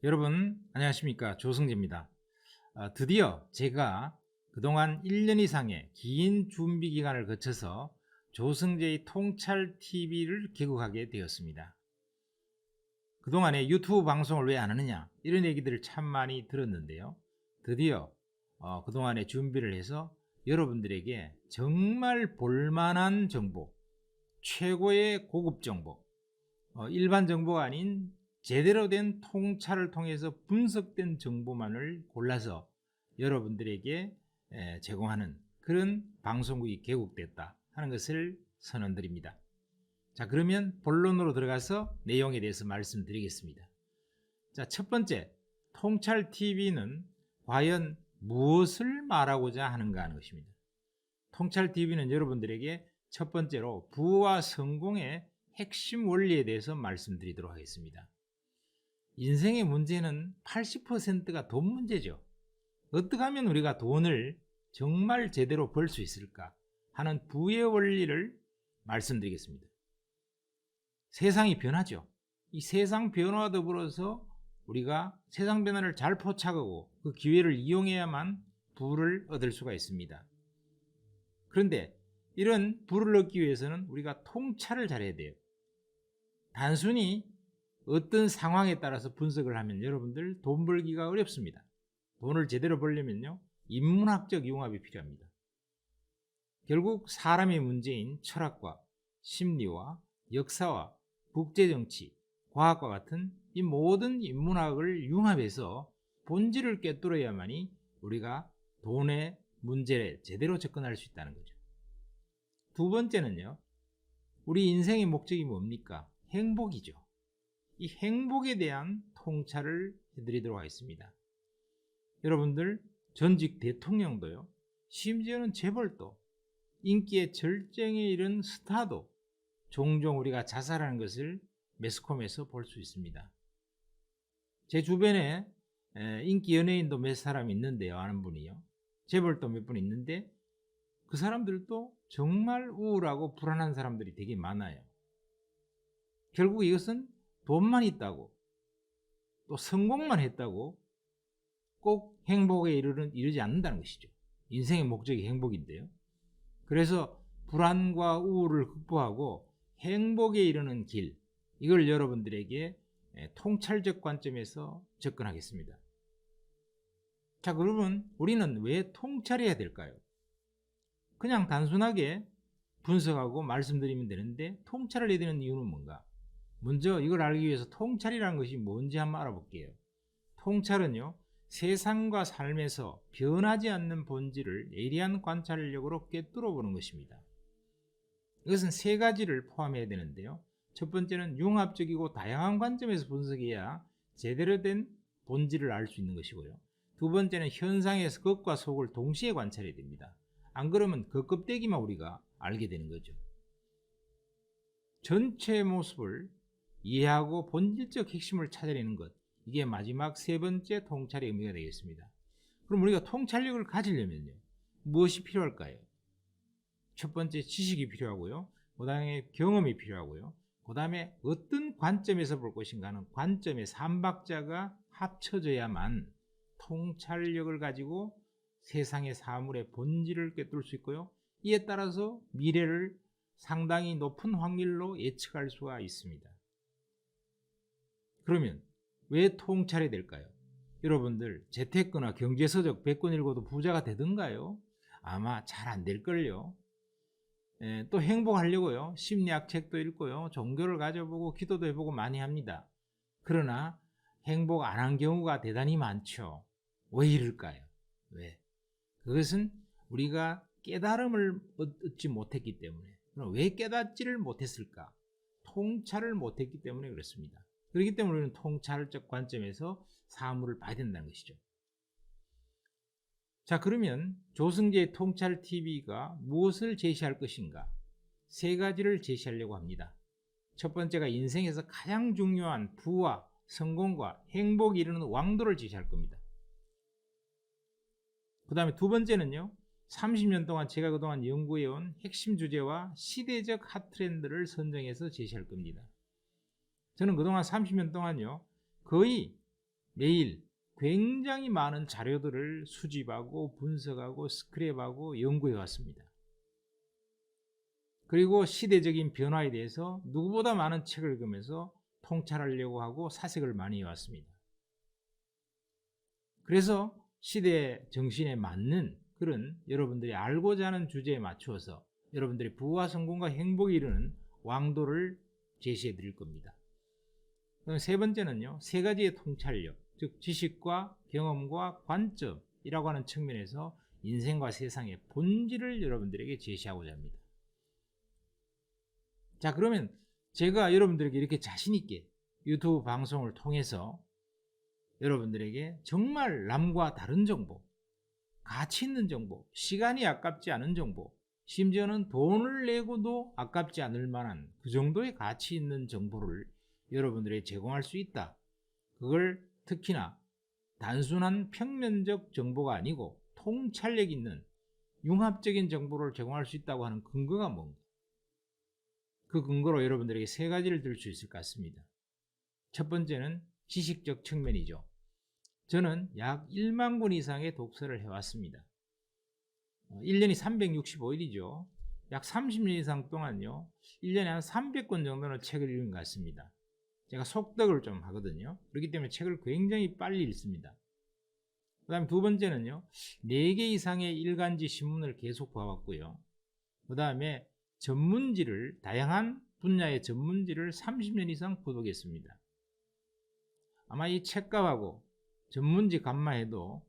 여러분 안녕하십니까, 조승재입니다. 드디어 제가 그동안 1년 이상의 긴 준비 기간을 거쳐서 조승재의 통찰TV를 개국하게 되었습니다. 그동안에 유튜브 방송을 왜 안 하느냐 이런 얘기들을 참 많이 들었는데요, 드디어 그동안에 준비를 해서 여러분들에게 정말 볼만한 정보, 최고의 고급 정보, 일반 정보가 아닌 제대로 된 통찰을 통해서 분석된 정보만을 골라서 여러분들에게 제공하는 그런 방송국이 개국됐다 하는 것을 선언드립니다. 자, 그러면 본론으로 들어가서 내용에 대해서 말씀드리겠습니다. 자, 첫 번째, 통찰TV는 과연 무엇을 말하고자 하는가 하는 것입니다. 통찰TV는 여러분들에게 첫 번째로 부와 성공의 핵심 원리에 대해서 말씀드리도록 하겠습니다. 인생의 문제는 80%가 돈 문제죠. 어떻게 하면 우리가 돈을 정말 제대로 벌 수 있을까 하는 부의 원리를 말씀드리겠습니다. 세상이 변하죠. 이 세상 변화와 더불어서 우리가 세상 변화를 잘 포착하고 그 기회를 이용해야만 부를 얻을 수가 있습니다. 그런데 이런 부를 얻기 위해서는 우리가 통찰을 잘해야 돼요. 단순히 어떤 상황에 따라서 분석을 하면 여러분들 돈 벌기가 어렵습니다. 돈을 제대로 벌려면요, 인문학적 융합이 필요합니다. 결국 사람의 문제인 철학과 심리와 역사와 국제정치, 과학과 같은 이 모든 인문학을 융합해서 본질을 꿰뚫어야만이 우리가 돈의 문제에 제대로 접근할 수 있다는 거죠. 두 번째는요, 우리 인생의 목적이 뭡니까? 행복이죠. 이 행복에 대한 통찰을 해드리도록 하겠습니다. 여러분들, 전직 대통령도요, 심지어는 재벌도, 인기의 절정에 이른 스타도 종종 우리가 자살하는 것을 매스컴에서 볼 수 있습니다. 제 주변에 인기 연예인도 몇 사람 있는데요, 아는 분이요, 재벌도 몇 분 있는데 그 사람들도 정말 우울하고 불안한 사람들이 되게 많아요. 결국 이것은 돈만 있다고, 또 성공만 했다고 꼭 행복에 이르지 않는다는 것이죠. 인생의 목적이 행복인데요. 그래서 불안과 우울을 극복하고 행복에 이르는 길, 이걸 여러분들에게 통찰적 관점에서 접근하겠습니다. 자, 그러면 우리는 왜 통찰해야 될까요? 그냥 단순하게 분석하고 말씀드리면 되는데 통찰을 해야 되는 이유는 뭔가? 먼저 이걸 알기 위해서 통찰이라는 것이 뭔지 한번 알아볼게요. 통찰은요, 세상과 삶에서 변하지 않는 본질을 예리한 관찰력으로 꿰뚫어 보는 것입니다. 이것은 세 가지를 포함해야 되는데요, 첫 번째는 융합적이고 다양한 관점에서 분석해야 제대로 된 본질을 알 수 있는 것이고요, 두 번째는 현상에서 겉과 속을 동시에 관찰해야 됩니다. 안 그러면 그 껍데기만 우리가 알게 되는 거죠. 전체 모습을 이해하고 본질적 핵심을 찾아내는 것, 이게 마지막 세 번째 통찰의 의미가 되겠습니다. 그럼 우리가 통찰력을 가지려면요, 무엇이 필요할까요? 첫 번째, 지식이 필요하고요, 그 다음에 경험이 필요하고요, 그 다음에 어떤 관점에서 볼 것인가 하는 관점의 삼박자가 합쳐져야만 통찰력을 가지고 세상의 사물의 본질을 꿰뚫을 수 있고요, 이에 따라서 미래를 상당히 높은 확률로 예측할 수가 있습니다. 그러면 왜 통찰해야 될까요? 여러분들 재테크나 경제서적 100권 읽어도 부자가 되던가요? 아마 잘 안 될걸요. 또 행복하려고요, 심리학 책도 읽고요, 종교를 가져보고 기도도 해보고 많이 합니다. 그러나 행복 안 한 경우가 대단히 많죠. 왜 이럴까요? 왜? 그것은 우리가 깨달음을 얻지 못했기 때문에. 그럼 왜 깨닫지를 못했을까? 통찰을 못했기 때문에 그렇습니다. 그렇기 때문에 우리는 통찰적 관점에서 사물을 봐야 된다는 것이죠. 자, 그러면 조승재의 통찰TV가 무엇을 제시할 것인가? 세 가지를 제시하려고 합니다. 첫 번째가 인생에서 가장 중요한 부와 성공과 행복에 이르는 왕도를 제시할 겁니다. 그 다음에 두 번째는요, 30년 동안 제가 그동안 연구해온 핵심 주제와 시대적 핫트렌드를 선정해서 제시할 겁니다. 저는 그동안 30년 동안요, 거의 매일 굉장히 많은 자료들을 수집하고 분석하고 스크랩하고 연구해 왔습니다. 그리고 시대적인 변화에 대해서 누구보다 많은 책을 읽으면서 통찰하려고 하고 사색을 많이 해왔습니다. 그래서 시대 정신에 맞는 그런 여러분들이 알고자 하는 주제에 맞추어서 여러분들이 부와 성공과 행복에 이르는 왕도를 제시해 드릴 겁니다. 그럼 세 번째는요, 세 가지의 통찰력, 즉 지식과 경험과 관점이라고 하는 측면에서 인생과 세상의 본질을 여러분들에게 제시하고자 합니다. 자, 그러면 제가 여러분들에게 이렇게 자신 있게 유튜브 방송을 통해서 여러분들에게 정말 남과 다른 정보, 가치 있는 정보, 시간이 아깝지 않은 정보, 심지어는 돈을 내고도 아깝지 않을 만한 그 정도의 가치 있는 정보를 여러분들에게 제공할 수 있다. 그걸 특히나 단순한 평면적 정보가 아니고 통찰력 있는 융합적인 정보를 제공할 수 있다고 하는 근거가 뭔가? 그 근거로 여러분들에게 세 가지를 들 수 있을 것 같습니다. 첫 번째는 지식적 측면이죠. 저는 약 1만 권 이상의 독서를 해왔습니다. 1년이 365일이죠. 약 30년 이상 동안요, 1년에 한 300권 정도는 책을 읽은 것 같습니다. 제가 속독을 좀 하거든요. 그렇기 때문에 책을 굉장히 빨리 읽습니다. 그 다음에 두 번째는요, 4개 이상의 일간지 신문을 계속 봐왔고요. 그 다음에 다양한 분야의 전문지를 30년 이상 구독했습니다. 아마 이 책값하고 전문지 값만 해도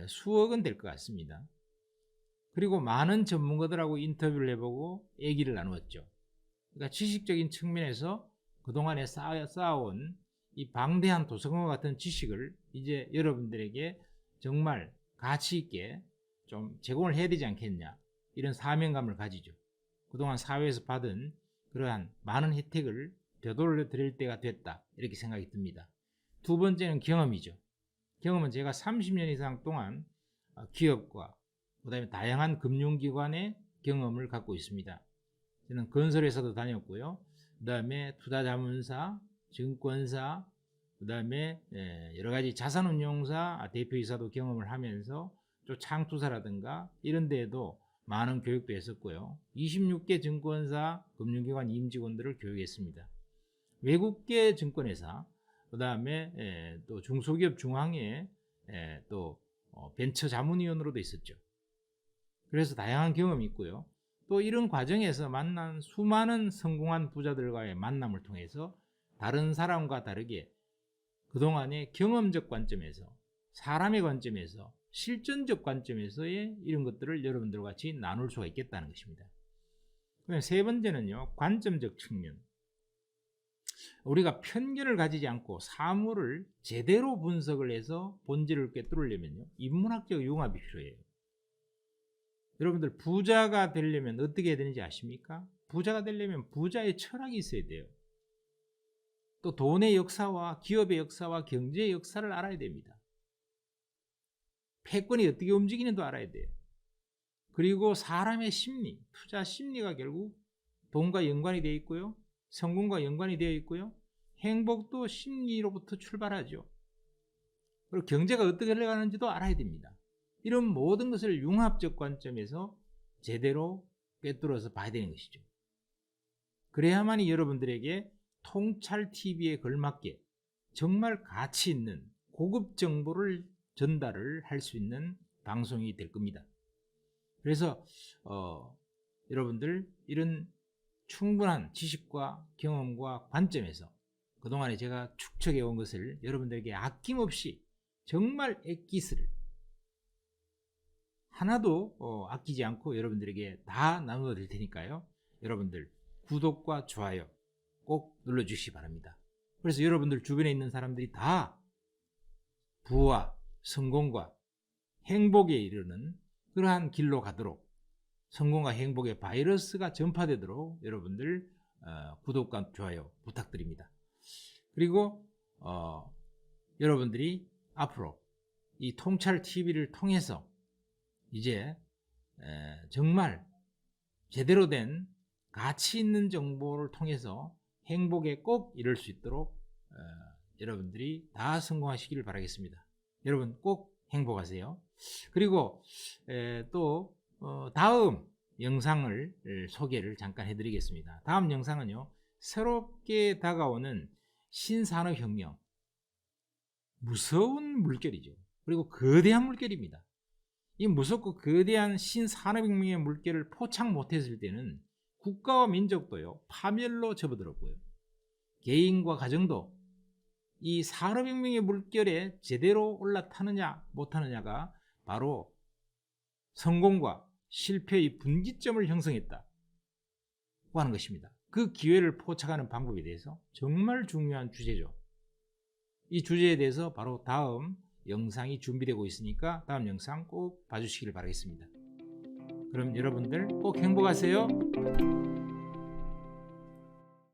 수억은 될 것 같습니다. 그리고 많은 전문가들하고 인터뷰를 해보고 얘기를 나누었죠. 그러니까 지식적인 측면에서 그동안에 쌓아온 이 방대한 도서관과 같은 지식을 이제 여러분들에게 정말 가치 있게 좀 제공을 해야 되지 않겠냐, 이런 사명감을 가지죠. 그동안 사회에서 받은 그러한 많은 혜택을 되돌려 드릴 때가 됐다, 이렇게 생각이 듭니다. 두 번째는 경험이죠. 경험은 제가 30년 이상 동안 기업과 그 다음에 다양한 금융기관의 경험을 갖고 있습니다. 저는 건설회사도 다녔고요. 그 다음에 투자자문사, 증권사, 그 다음에 여러가지 자산운용사 대표이사도 경험을 하면서 또 창투사라든가 이런 데에도 많은 교육도 했었고요. 26개 증권사, 금융기관 임직원들을 교육했습니다. 외국계 증권회사, 그 다음에 또 중소기업 중앙회 또 벤처 자문위원으로도 있었죠. 그래서 다양한 경험이 있고요. 또 이런 과정에서 만난 수많은 성공한 부자들과의 만남을 통해서 다른 사람과 다르게 그동안의 경험적 관점에서, 사람의 관점에서, 실전적 관점에서의 이런 것들을 여러분들과 같이 나눌 수가 있겠다는 것입니다. 그다음에 세 번째는요, 관점적 측면. 우리가 편견을 가지지 않고 사물을 제대로 분석을 해서 본질을 꿰뚫으려면요, 인문학적 융합이 필요해요. 여러분들 부자가 되려면 어떻게 해야 되는지 아십니까? 부자가 되려면 부자의 철학이 있어야 돼요. 또 돈의 역사와 기업의 역사와 경제의 역사를 알아야 됩니다. 패권이 어떻게 움직이는지도 알아야 돼요. 그리고 사람의 심리, 투자 심리가 결국 돈과 연관이 되어 있고요, 성공과 연관이 되어 있고요, 행복도 심리로부터 출발하죠. 그리고 경제가 어떻게 흘러가는지도 알아야 됩니다. 이런 모든 것을 융합적 관점에서 제대로 꿰뚫어서 봐야 되는 것이죠. 그래야만이 여러분들에게 통찰TV에 걸맞게 정말 가치 있는 고급 정보를 전달을 할 수 있는 방송이 될 겁니다. 그래서 여러분들 이런 충분한 지식과 경험과 관점에서 그동안에 제가 축적해 온 것을 여러분들에게 아낌없이 정말 액기스를 하나도 아끼지 않고 여러분들에게 다 나누어 드릴 테니까요. 여러분들 구독과 좋아요 꼭 눌러주시기 바랍니다. 그래서 여러분들 주변에 있는 사람들이 다 부와 성공과 행복에 이르는 그러한 길로 가도록, 성공과 행복의 바이러스가 전파되도록 여러분들 구독과 좋아요 부탁드립니다. 그리고 여러분들이 앞으로 이 통찰TV를 통해서 이제 정말 제대로 된 가치 있는 정보를 통해서 행복에 꼭 이룰 수 있도록 여러분들이 다 성공하시기를 바라겠습니다. 여러분 꼭 행복하세요. 그리고 또 다음 영상을 소개를 잠깐 해드리겠습니다. 다음 영상은요, 새롭게 다가오는 신산업혁명, 무서운 물결이죠. 그리고 거대한 물결입니다. 이 무섭고 거대한 신산업혁명의 물결을 포착 못했을 때는 국가와 민족도요, 파멸로 접어들었고요, 개인과 가정도 이 산업혁명의 물결에 제대로 올라타느냐 못하느냐가 바로 성공과 실패의 분기점을 형성했다고 하는 것입니다. 그 기회를 포착하는 방법에 대해서 정말 중요한 주제죠. 이 주제에 대해서 바로 다음 영상이 준비되고 있으니까 다음 영상 꼭 봐주시길 바라겠습니다. 그럼 여러분들 꼭 행복하세요.